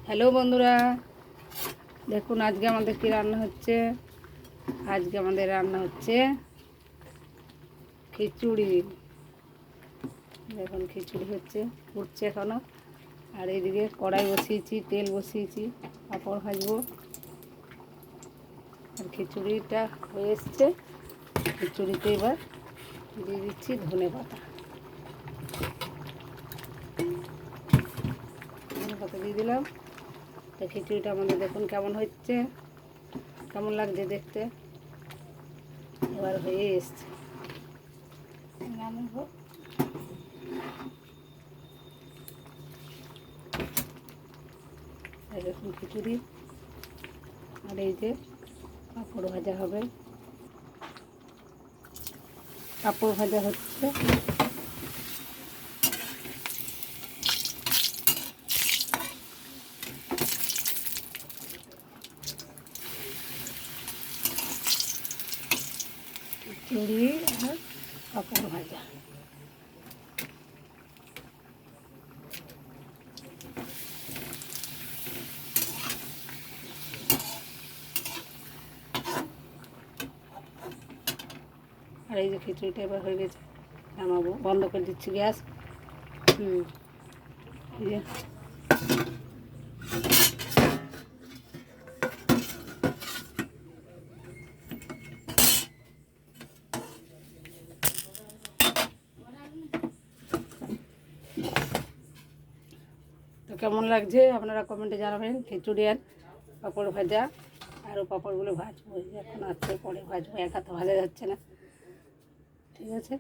Hello বন্ধুরা, দেখুন আজকে আমাদের কি রান্না হচ্ছে। আজকে আমাদের রান্না হচ্ছে খিচুড়ি। দেখুন খিচুড়ি হচ্ছে, উঠছে এখনো। আর এইদিকে কড়াই বসিয়েছি, তেল বসিয়েছি, পাঁপড় ভাজবো। আর খিচুড়িটা হয়ে এসছে। খিচুড়িতে এবার দিয়ে দিচ্ছি ধনে পাতা। ধনে পাতা দিয়ে দিলাম। তো খিচুড়িটা আমাদের দেখুন কেমন হচ্ছে, কেমন লাগছে দেখতে। এবার হয়ে এসছে, নামাবো। দেখুন খিচুড়ি। আর এই যে পাঁপড় ভাজা হবে, পাঁপড় ভাজা হচ্ছে। খিচুড়ি আর পাঁপড় ভাজা। আর এই যে খিচুড়িটা এবার হয়ে গেছে, নামাবো। বন্ধ করে দিচ্ছি গ্যাস। এই যে তো কেমন লাগছে আপনারা কমেন্টে জানাবেন। খিচুড়ি আর পাঁপড় ভাজা। আরও পাঁপড়গুলো ভাজবো, এখন আছে, পরে ভাজবো, এক হাতে ভাজা যাচ্ছে না। ঠিক আছে।